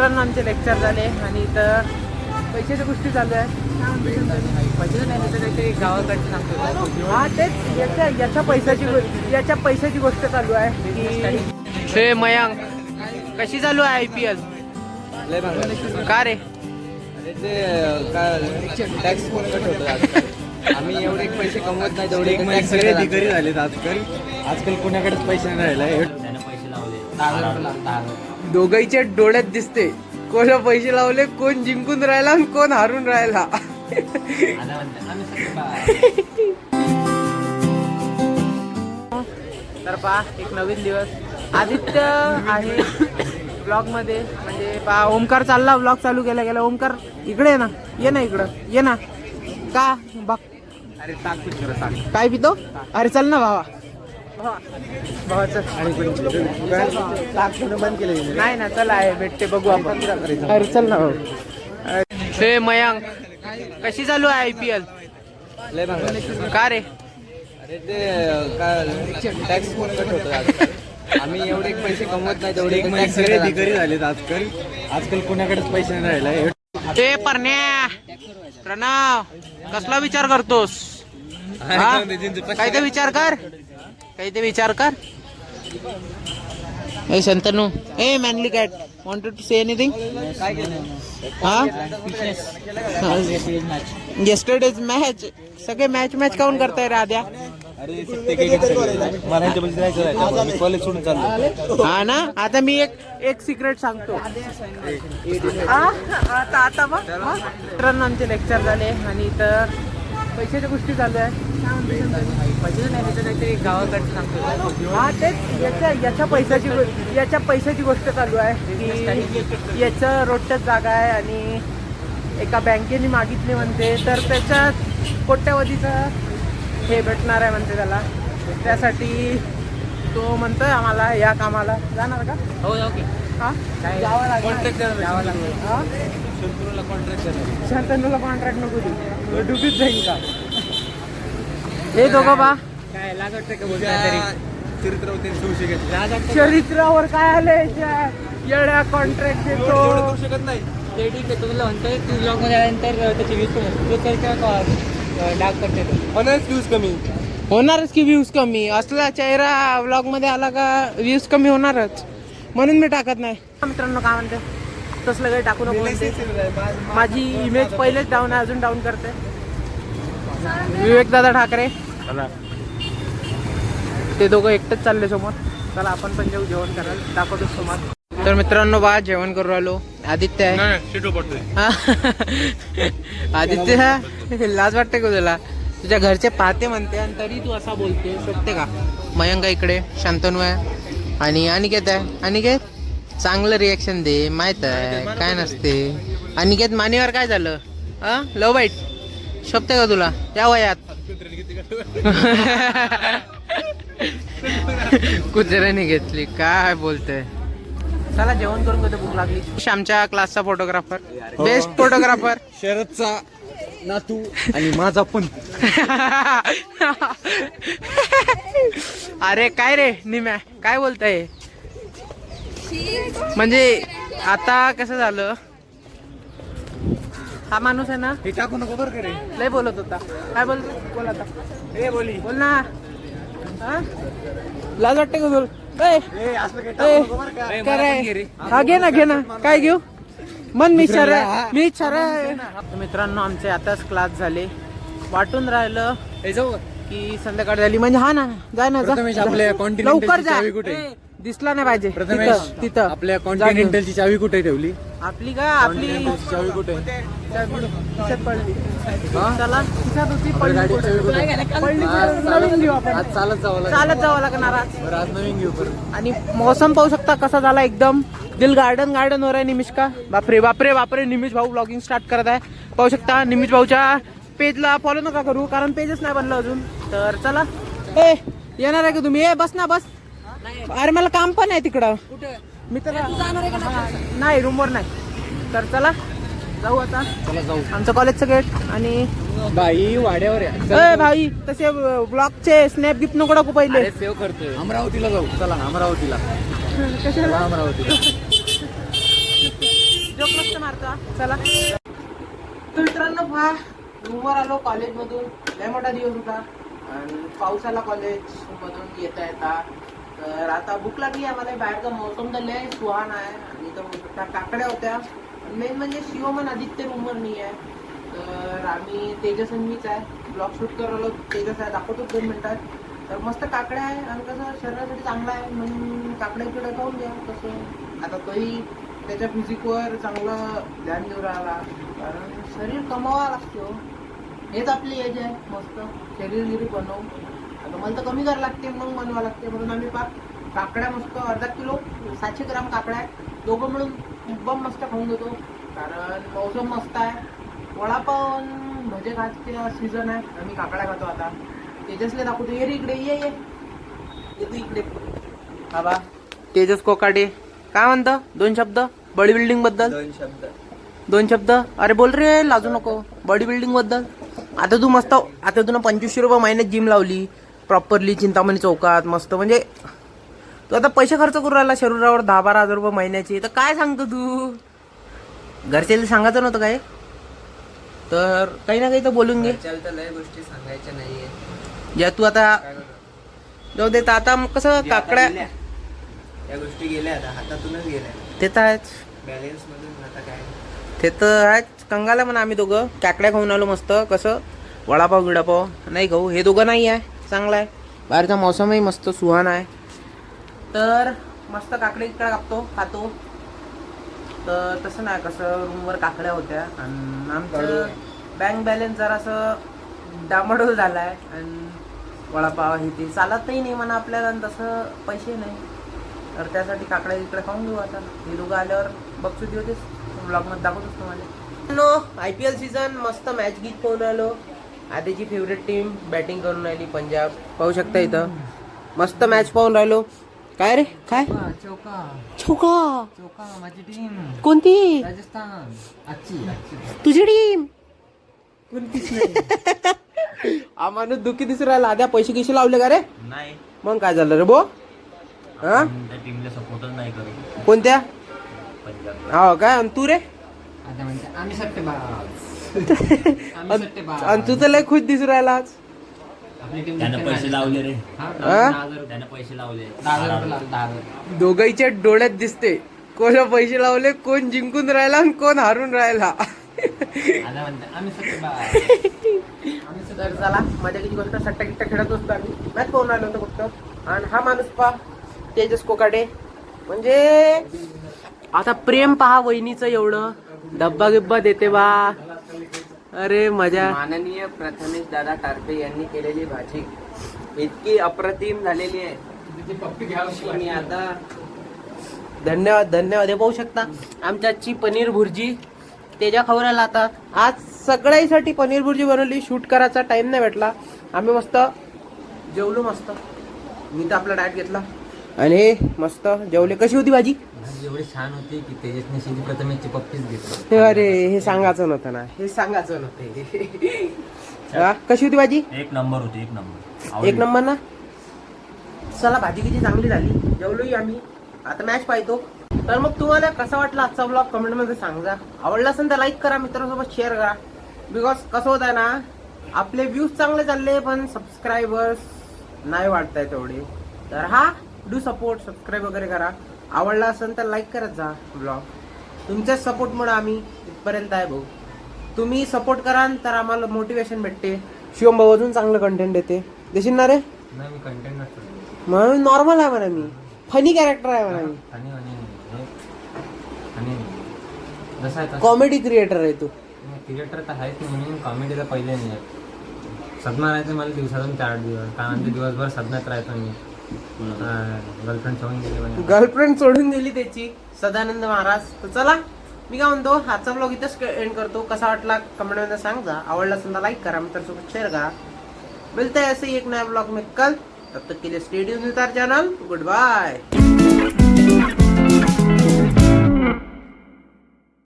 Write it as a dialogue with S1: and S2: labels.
S1: मित्रांनो आमचे लेक्चर झाले आणि इथं पैशाच्या गोष्टी चालू आहे. पैसे नाही तर ते गावाकडे सांगतो. हा तेच याच्या पैशाची गोष्ट चालू आहे की हे मयांक कशी चालू आहे IPL का रे?
S2: टॅक्स कट होतो. आम्ही एवढे पैसे कमवत नाही तेवढे सगळे भिकारी झालेत आजकाल कोणाकडेच पैसे नाही राहिला.
S1: दोघांच्या डोळ्यात दिसते कोण पैसे लावले, कोण जिंकून राहिला आणि कोण हारून राहिला. तर पहा एक नवीन दिवस आदित्य आहे ब्लॉग मध्ये. म्हणजे पहा ओमकार चालला ब्लॉग चालू केला. ओमकार इकडे ये ना, ये ना इकडं, ये ना. का बघ
S2: अरे ताक
S1: काय पितो? अरे चल ना भावा
S2: बंद केलं
S1: नाही ना, चल आहे भेटते बघू आपण. अरे चल ना भाऊ. हे मयांक कशी चालू आहे IPL का रे?
S2: अरे ते टॅक्स कट होतो. आम्ही एवढे पैसे कमवत नाही तेवढे सगळे भिकारी झालेत आजकाल कोणाकडेच पैसे नाही राहिला.
S1: ते परण्या प्रणव कसला विचार करतोस? काही ते विचार कर. ए Shantanu, a manly cat wanted to say anything? Yesterday's match सगळे मॅच काऊन करताय राध्या?
S2: अरे कॉलेज सोडून चाललो.
S1: हा ना, आता मी एक सिक्रेट सांगतो. आता मग मित्रांनो आमचे लेक्चर झाले आणि इथं पैशाच्या गोष्टी चालू आहे. पैसे नाही तर ते गावाकडे सांगतो. हा तेच याच्या पैशाची गोष्ट चालू आहे की याचं रोडच्याच जागा आहे आणि एका बँकेने मागितली म्हणते, तर त्याच्यात कोट्यावधीचं हे भेटणार आहे म्हणते त्याला. त्यासाठी तो म्हणतोय आम्हाला या कामाला जाणार का?
S2: हो ओके.
S1: हा जावं लागेल. शंतनूला कॉन्ट्रॅक्ट नको देऊ, डुबीत जाईल का? हे दोघं बा
S2: काय लागत का बोलता
S1: चरित्रावर काय आलंय येड्या कॉन्ट्रॅक्ट देतो.
S2: शकत नाही.
S3: ते ठीक आहे, तुला म्हणतोय तू ब्लॉग मध्ये आल्यानंतर त्याची डाग करते
S2: होणारच व्ह्यूज कमी
S1: होणारच की व्ह्यूज कमी असला चेहरा व्लॉग मध्ये आला का व्ह्यूज कमी होणारच, म्हणून मी टाकत नाही. मित्रांनो काय म्हणते तसलं काही टाकू नको म्हणते. माझी इमेज पहिलेच डाऊन आहे, अजून डाऊन करते. विवेकदादा ठाकरे ते दोघं एकटेच चालले समोर. चला आपण पण जेऊ जेवण करायला दाखवतो समोर. तर मित्रांनो बा जेवण करू राहिलो. आदित्य आहे. आदित्य लाज वाटते का तुला? तुझ्या घरचे पाहते म्हणते आणि तरी तू असा बोलते, शोभते का? मयंक इकडे, शांतनू आहे आणि अनिकेत आहे. अनिकेत चांगलं रिॲक्शन दे, माहित आहे काय नसते. अनिकेत मानेवर काय झालं? लव बाईट शोभते का तुला या वयात? कुत्र्याने घेतली काय बोलते. चला जेवण करून कधी भूक लागली. आमच्या क्लासचा फोटोग्राफर, बेस्ट फोटोग्राफर
S2: शरदचा नातू आणि माझा पण.
S1: अरे काय रे निम्या काय बोलताय? म्हणजे आता कसं झालं, हा माणूस आहे ना,
S2: हे टाकू नको बरं करे.
S1: लय बोलत होता. काय बोल आता? बोल ना. लाज वाटते का बोल? हा घे ना काय घेऊ? मन मी मित्रांनो आमचे आताच क्लास झाले. वाटून राहिलं की संध्याकाळ झाली म्हणजे. हा ना जाय ना लवकर जा. दिसला नाही पाहिजे तिथं.
S2: आपल्या कॉन्टिनेंटलची चावी कुठे ठेवली?
S1: आपली का? आपली
S2: चावी कुठे
S1: पडली. चला खिशात होती, पडली. नवीन घेऊ आपण.
S2: चालत
S1: जावं लागणार
S2: आज नवीन घेऊ परत.
S1: आणि मौसम पाहू शकता कसा झाला, एकदम दिल गार्डन हो रहा है निमिष का. बापरे निमिष भाऊ ब्लॉगिंग स्टार्ट करत आहे. पाहू शकता निमिष भाऊच्या पेजला फॉलो नका करू कारण पेजच नाही बनलं अजून. तर चला येणार आहे का तुम्ही? बस ना बस. अरे मला काम पण आहे तिकडं. मी तर नाही रूमवर नाही. तर चला जाऊ आता. आमचं कॉलेजचं गेट आणि
S2: बाई वाड्यावर आहे.
S1: भाई तसे ब्लॉगचे स्नॅप गिफ्ट नको टाकू पहिले.
S2: सेव्ह करतोय. अमरावतीला जाऊ. चला अमरावतीला.
S1: कशाला?
S2: अमरावतीला
S1: मारता. चला तर मित्रांनो पहा, रूमवर आलो कॉलेजमधून. लय मोठा दिवस होता आणि पाऊस आला कॉलेजमधून येता येता. तर आता भूक लागली आम्हाला. बाहेरचा मौसम तर लय सुहान आहे आणि तर काकड्या होत्या. मेन म्हणजे शिवमन आदित्य रूमवर नाही आहे. तर आम्ही तेजस आणि मीच आहे. ब्लॉग शूट करायला तेजस आहे, दाखवतो 2 मिनिटात. तर मस्त काकड्या आहे आणि कसं शरीरासाठी चांगलं आहे म्हणून काकड्या इकडे खाऊन घ्या. कसं आता तोही त्याच्या फिजिकवर चांगलं ध्यान देऊ राहिला, कारण शरीर कमावा लागतो. हेच आपली एज आहे. मस्त शरीर गिरी बनवू. आता मला तर कमी करावं लागते, मग बनवावं लागते. म्हणून आम्ही काकड्या मस्त अर्धा किलो 700 ग्राम काकड्या दोघं मिळून एकदम मस्त खाऊन घेतो. कारण मौसम मस्त आहे. वडापाव भजे खायचे सीझन आहे. आम्ही काकड्या खातो आता. तेजसला दाखवतो. ये रे इकडे, ये तू इकडे. बाबा तेजस कोकाटे काय म्हणतं? 2 शब्द बॉडी बिल्डिंग बद्दल. 2 शब्द. अरे बोल रे, लाजू नको. बॉडी बिल्डिंग बद्दल आता तू मस्त. आता तुला 2500 रुपये महिन्यात जिम लावली प्रॉपरली चिंतामणी चौकात. मस्त म्हणजे तू आता पैसे खर्च करू राहिला शरीरावर 10-12 हजार रुपये महिन्याचे. तर काय सांगतो तू? घरच्याला सांगायचं नव्हतं काय? तर काही ना काही तर बोलून घे.
S2: लय गोष्टी सांगायच्या नाहीये.
S1: या तू आता जाऊ देत. आता मग कसं काकड्या
S2: या गोष्टी गेल्या आता हातातूनच गेल्या.
S1: ते तर आहेच.
S2: बॅलन्स मधून आता काय
S1: ते तर आहेच. कंगाला म्हणा आम्ही दोघं काकड्या खाऊन आलो मस्त. कसं वडापाव गिडापाव नाही खाऊ. हे दोघं नाही आहे. चांगलं आहे. बाहेरचा मौसमही मस्त सुहान आहे. तर मस्त काकडी इकडे कापतो खातो. तर तसं नाही, कसं रूमवर काकड्या होत्या आणि आमचं बँक बॅलन्स जरासं डामाडोल झाला आहे आणि वडापाव हे ते चालतही नाही म्हणा आपल्याला आणि तसं पैसे नाही. तर त्यासाठी काकड्या इकडे खाऊन घेऊ आता. हे दोघं आल्यावर बघतो होतेच ब्लॉगमध्ये दाखवतोच तुम्हाला. IPL सीझन मस्त मॅच गीत पाहून आलो. आधीची फेवरेट टीम बॅटिंग करून राहिली पंजाब. पाहू शकता इथं मस्त मॅच पाहून राहिलो. काय रे काय? चौका
S3: माझी टीम
S1: कोणती?
S3: राजस्थान.
S1: तुझी टीम कोणतीच नाही. हा माणूस दुःखी दिसू राहिला. आद्या पैसे किसे लावले का रे?
S2: नाही.
S1: मग काय झालं रे बो? हा
S2: टीमला सपोर्टच नाही करू.
S1: कोणत्या?
S2: पंजाब.
S1: हो काय? आणि तू रे?
S3: आता म्हणजे आम्ही सट्टेबाज.
S1: आणि तू तर लय खुश दिसू राहिला आज.
S3: आपली टीम
S2: त्यानं पैसे लावले रे.
S1: हा?
S2: त्यानं पैसे लावले.
S3: 10,000
S1: दोघांच्या डोळ्यात दिसते कोण पैसे लावले, कोण जिंकून राहिला आणि कोण हारून राहिला.
S3: आता म्हणते आम्ही सट्टेबाज.
S1: तर चला माझ्या किती गोष्ट सट्टा गिट्टा खेळत असतो आम्ही. मॅच पाहून आलो होतो फक्त. आणि हा माणूस पहा तेजस कोकाटे. म्हणजे आता प्रेम पहा वहिनीचं एवढं. डब्बा गिब्बा देते बा. अरे मजा.
S2: माननीय प्रथमेश दादा टारपे यांनी केलेली भाजी इतकी अप्रतिम झालेली आहे. मी आता
S1: धन्यवाद धन्यवाद. हे पाहू शकता आमच्या आजची पनीर भुर्जी तेजा खवरायला. आता आज सगळ्यासाठी पनीर भुर्जी बनवली. शूट करायचा टाइम नाही भेटला. आम्ही मस्त जेवलो मस्त. मी तर आपला डाएट घेतला आणि हे मस्त जेवले. कशी होती भाजी?
S3: एवढी छान होती की तेजसने शेती प्रथमेशची पप्पीच घेतली.
S1: अरे हे सांगायचं नव्हतं ना. हे सांगायचं नव्हतं. हा, कशी होती भाजी?
S2: 1 नंबर होती. 1 नंबर.
S1: 1 नंबर ना. चला भाजी किती चांगली झाली. जेवलोही आम्ही. आता मॅच पाहतो. तर मग तुम्हाला कसा वाटला आजचा ब्लॉग कमेंटमध्ये सांगा. आवडला असेल तर लाईक करा, मित्रांसोबत शेअर करा. बिकॉज कसं होत आहे ना, आपले व्ह्यूज चांगले चालले पण सबस्क्रायबर्स नाही वाढताय तेवढे. तर हा डू सपोर्ट, सबस्क्राईब वगैरे करा. आवडला असेल तर लाईक करत जा ब्लॉग. तुमच्या सपोर्टमुळे आम्ही इथपर्यंत आहे भाऊ. तुम्ही सपोर्ट कराल तर आम्हाला मोटिवेशन भेटते. शिवम भाऊ अजून चांगलं कंटेंट देते. देशील ना रे?
S3: नाही मी कंटेंट नसतो.
S1: म्हणून नॉर्मल आहे म्हणा. मी फनी कॅरेक्टर आहे म्हणा. मी
S3: आणि जसं आहे
S1: कॉमेडी क्रिएटर आहे तू.
S3: क्रिएटर तर आहेच नाही म्हणून कॉमेडीला पहिले नाही आहे. सदमा राहायचं मला दिवसातून 4 दिवस. कारण ते दिवसभर सदम्यात राहतो मी. गर्लफ्रेंड सोडून गेली.
S1: गर्लफ्रेंड सोडून दिली त्याची सदानंद महाराज. तर चला मी काय म्हणतो, आजचा ब्लॉग इथंच एंड करतो. कसा वाटला कमेंटमध्ये सांगा. आवडला असेल तर लाईक करा, मित्रांसोबत शेअर करा. मिलते हैं ऐसे ही एक नया ब्लॉग में कल. तब तक के लिए स्टे ट्यून्ड विद आवर चैनल. Good bye.